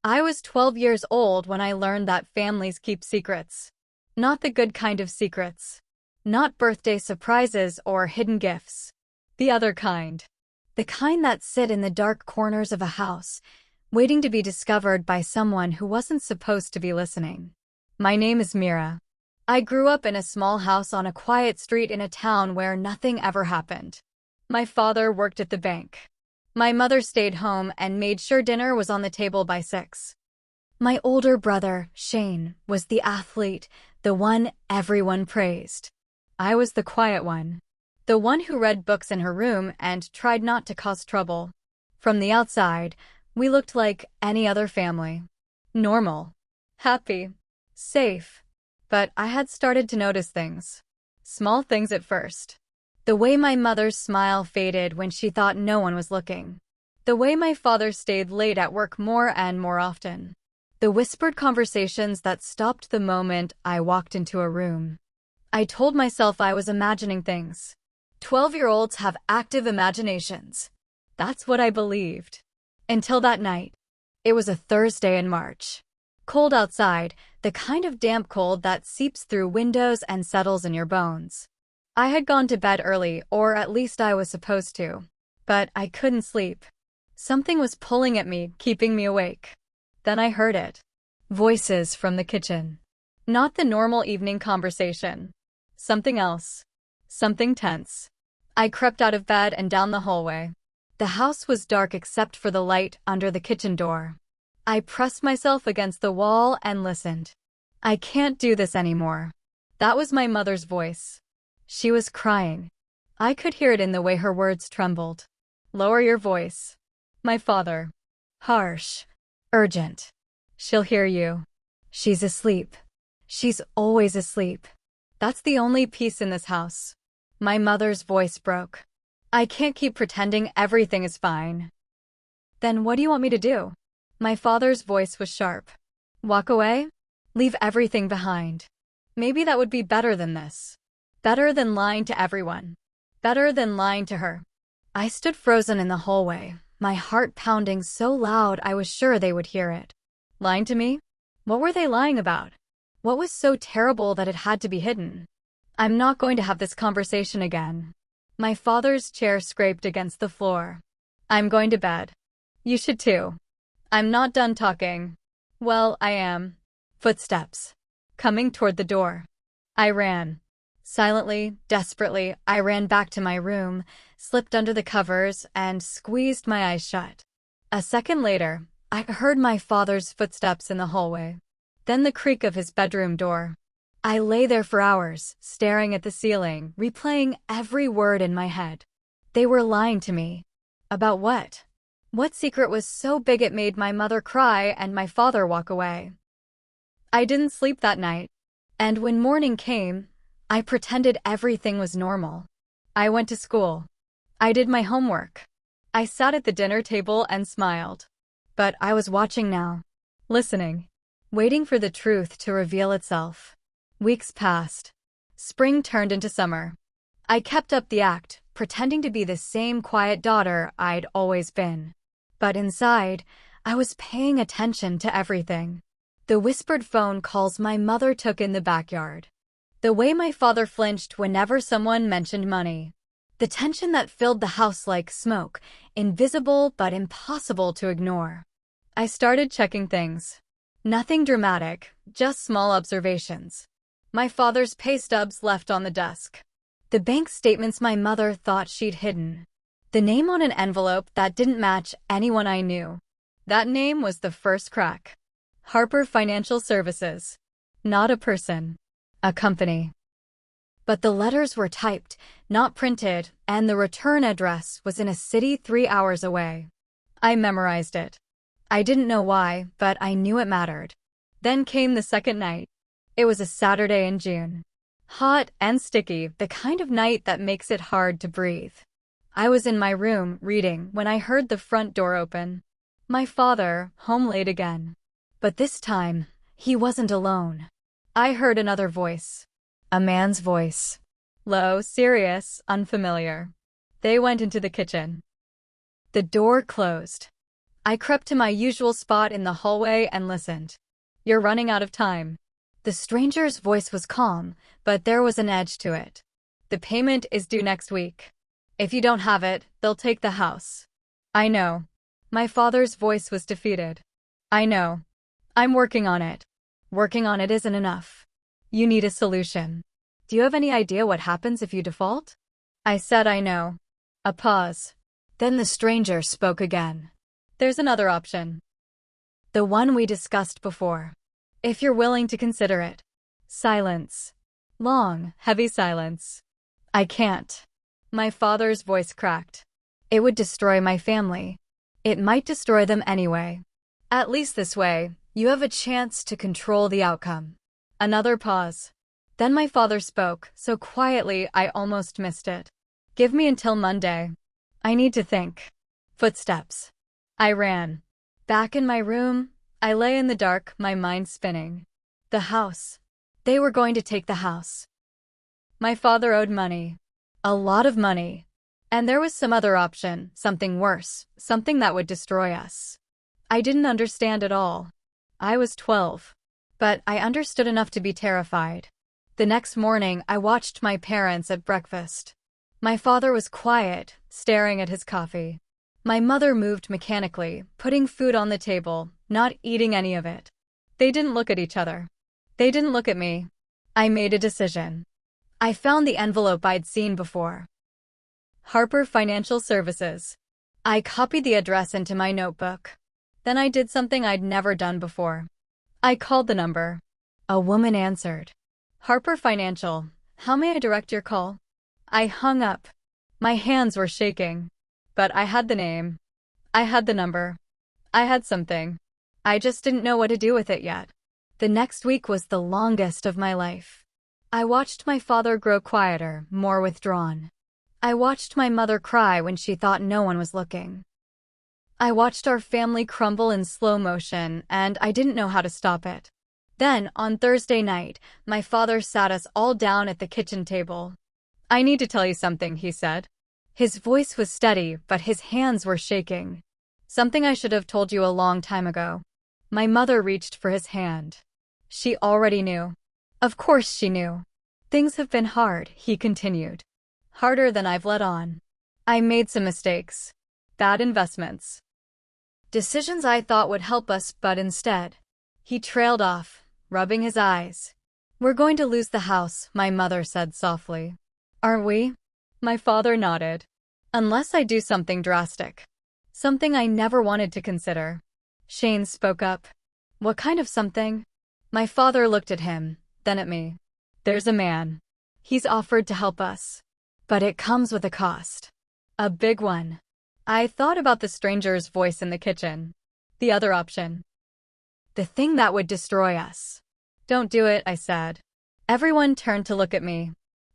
I was 12 years old when I learned that families keep secrets. Not the good kind of secrets. Not birthday surprises or hidden gifts. The other kind. The kind that sit in the dark corners of a house, waiting to be discovered by someone who wasn't supposed to be listening. My name is Mira. I grew up in a small house on a quiet street in a town where nothing ever happened. My father worked at the bank. My mother stayed home and made sure dinner was on the table by 6. My older brother, Shane, was the athlete, the one everyone praised. I was the quiet one. The one who read books in her room and tried not to cause trouble. From the outside, we looked like any other family. Normal. Happy. Safe. But I had started to notice things. Small things at first. The way my mother's smile faded when she thought no one was looking. The way my father stayed late at work more and more often. The whispered conversations that stopped the moment I walked into a room. I told myself I was imagining things. 12-year-olds have active imaginations. That's what I believed. Until that night. It was a Thursday in March. Cold outside, the kind of damp cold that seeps through windows and settles in your bones. I had gone to bed early, or at least I was supposed to. But I couldn't sleep. Something was pulling at me, keeping me awake. Then I heard it. Voices from the kitchen. Not the normal evening conversation. Something else. Something tense. I crept out of bed and down the hallway. The house was dark except for the light under the kitchen door. I pressed myself against the wall and listened. I can't do this anymore. That was my mother's voice. She was crying. I could hear it in the way her words trembled. Lower your voice. My father. Harsh. Urgent. She'll hear you. She's asleep. She's always asleep. That's the only peace in this house. My mother's voice broke. I can't keep pretending everything is fine. Then what do you want me to do? My father's voice was sharp. Walk away? Leave everything behind. Maybe that would be better than this. Better than lying to everyone. Better than lying to her. I stood frozen in the hallway, my heart pounding so loud I was sure they would hear it. Lying to me? What were they lying about? What was so terrible that it had to be hidden? I'm not going to have this conversation again. My father's chair scraped against the floor. I'm going to bed. You should too. I'm not done talking. Well, I am. Footsteps. Coming toward the door. I ran. Silently, desperately, I ran back to my room, slipped under the covers, and squeezed my eyes shut. A second later, I heard my father's footsteps in the hallway. Then the creak of his bedroom door. I lay there for hours, staring at the ceiling, replaying every word in my head. They were lying to me. About what? What secret was so big it made my mother cry and my father walk away? I didn't sleep that night. And when morning came, I pretended everything was normal. I went to school. I did my homework. I sat at the dinner table and smiled. But I was watching now. Listening. Waiting for the truth to reveal itself. Weeks passed. Spring turned into summer. I kept up the act, pretending to be the same quiet daughter I'd always been. But inside, I was paying attention to everything. The whispered phone calls my mother took in the backyard. The way my father flinched whenever someone mentioned money. The tension that filled the house like smoke, invisible but impossible to ignore. I started checking things. Nothing dramatic, just small observations. My father's pay stubs left on the desk. The bank statements my mother thought she'd hidden. The name on an envelope that didn't match anyone I knew. That name was the first crack. Harper Financial Services. Not a person. A company. But the letters were typed, not printed, and the return address was in a city 3 hours away. I memorized it. I didn't know why, but I knew it mattered. Then came the second night. It was a Saturday in June. Hot and sticky, the kind of night that makes it hard to breathe. I was in my room, reading, when I heard the front door open. My father, home late again. But this time, he wasn't alone. I heard another voice. A man's voice. Low, serious, unfamiliar. They went into the kitchen. The door closed. I crept to my usual spot in the hallway and listened. "You're running out of time." The stranger's voice was calm, but there was an edge to it. "The payment is due next week. If you don't have it, they'll take the house." "I know." My father's voice was defeated. "I know. I'm working on it." "Working on it isn't enough. You need a solution." "Do you have any idea what happens if you default?" I said I know. A pause. Then the stranger spoke again. "There's another option. The one we discussed before. If you're willing to consider it." Silence. Long, heavy silence. "I can't." My father's voice cracked. "It would destroy my family. It might destroy them anyway. At least this way, you have a chance to control the outcome." Another pause. Then my father spoke, so quietly I almost missed it. "Give me until Monday. I need to think." Footsteps. I ran. Back in my room, I lay in the dark, my mind spinning. The house. They were going to take the house. My father owed money. A lot of money. And there was some other option, something worse, something that would destroy us. I didn't understand it all. I was 12. But I understood enough to be terrified. The next morning, I watched my parents at breakfast. My father was quiet, staring at his coffee. My mother moved mechanically, putting food on the table, not eating any of it. They didn't look at each other. They didn't look at me. I made a decision. I found the envelope I'd seen before. Harper Financial Services. I copied the address into my notebook. Then I did something I'd never done before. I called the number. A woman answered. "Harper Financial, how may I direct your call?" I hung up. My hands were shaking. But I had the name. I had the number. I had something. I just didn't know what to do with it yet. The next week was the longest of my life. I watched my father grow quieter, more withdrawn. I watched my mother cry when she thought no one was looking. I watched our family crumble in slow motion, and I didn't know how to stop it. Then, on Thursday night, my father sat us all down at the kitchen table. "I need to tell you something," he said. His voice was steady, but his hands were shaking. "Something I should have told you a long time ago." My mother reached for his hand. She already knew. Of course she knew. "Things have been hard," he continued. "Harder than I've let on. I made some mistakes. Bad investments. Decisions I thought would help us, but instead." He trailed off, rubbing his eyes. "We're going to lose the house," my mother said softly. "Aren't we?" My father nodded. "Unless I do something drastic. Something I never wanted to consider." Shane spoke up. "What kind of something?" My father looked at him, then at me. "There's a man. He's offered to help us. But it comes with a cost. A big one." I thought about the stranger's voice in the kitchen. The other option. The thing that would destroy us. "Don't do it," I said. Everyone turned to look at me.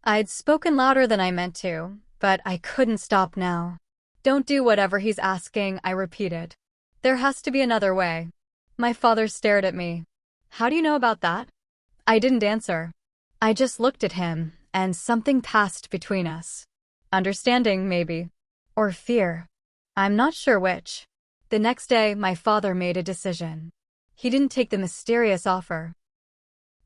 I'd spoken louder than I meant to, but I couldn't stop now. "Don't do whatever he's asking," I repeated. "There has to be another way." My father stared at me. "How do you know about that?" I didn't answer. I just looked at him, and something passed between us. Understanding, maybe. Or fear. I'm not sure which. The next day, my father made a decision. He didn't take the mysterious offer.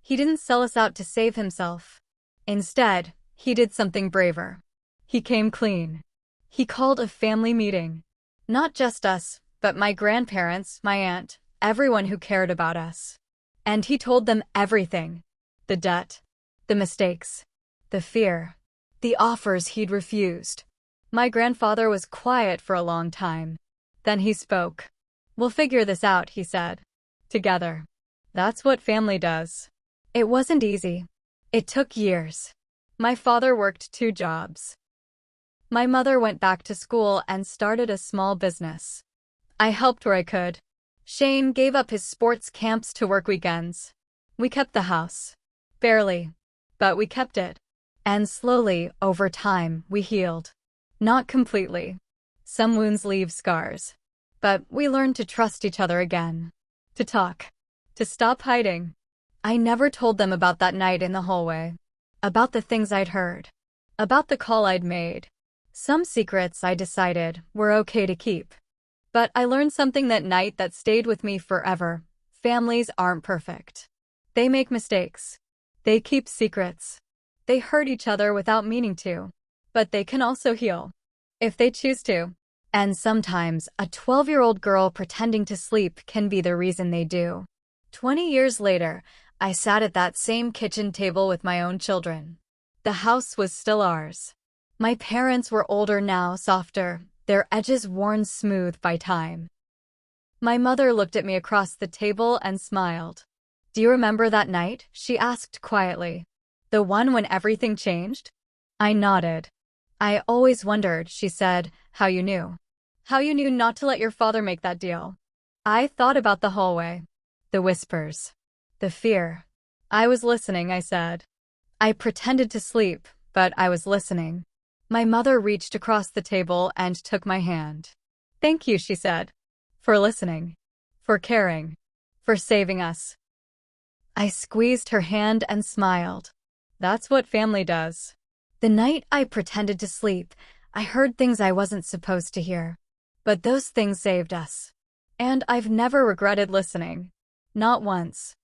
He didn't sell us out to save himself. Instead, he did something braver. He came clean. He called a family meeting. Not just us, but my grandparents, my aunt, everyone who cared about us. And he told them everything. The debt. The mistakes. The fear. The offers he'd refused. My grandfather was quiet for a long time. Then he spoke. "We'll figure this out," he said. "Together." That's what family does. It wasn't easy. It took years. My father worked 2 jobs. My mother went back to school and started a small business. I helped where I could. Shane gave up his sports camps to work weekends. We kept the house. Barely. But we kept it. And slowly, over time, we healed. Not completely. Some wounds leave scars. But we learned to trust each other again. To talk. To stop hiding. I never told them about that night in the hallway. About the things I'd heard. About the call I'd made. Some secrets, I decided, were okay to keep. But I learned something that night that stayed with me forever. Families aren't perfect. They make mistakes. They keep secrets. They hurt each other without meaning to. But they can also heal, if they choose to. And sometimes, a 12-year-old girl pretending to sleep can be the reason they do. 20 years later, I sat at that same kitchen table with my own children. The house was still ours. My parents were older now, softer, their edges worn smooth by time. My mother looked at me across the table and smiled. "Do you remember that night?" she asked quietly. "The one when everything changed?" I nodded. "I always wondered," she said, "how you knew. How you knew not to let your father make that deal." I thought about the hallway. The whispers. The fear. "I was listening," I said. I pretended to sleep, but I was listening. My mother reached across the table and took my hand. "Thank you," she said. "For listening. For caring. For saving us." I squeezed her hand and smiled. That's what family does. The night I pretended to sleep, I heard things I wasn't supposed to hear. But those things saved us. And I've never regretted listening. Not once.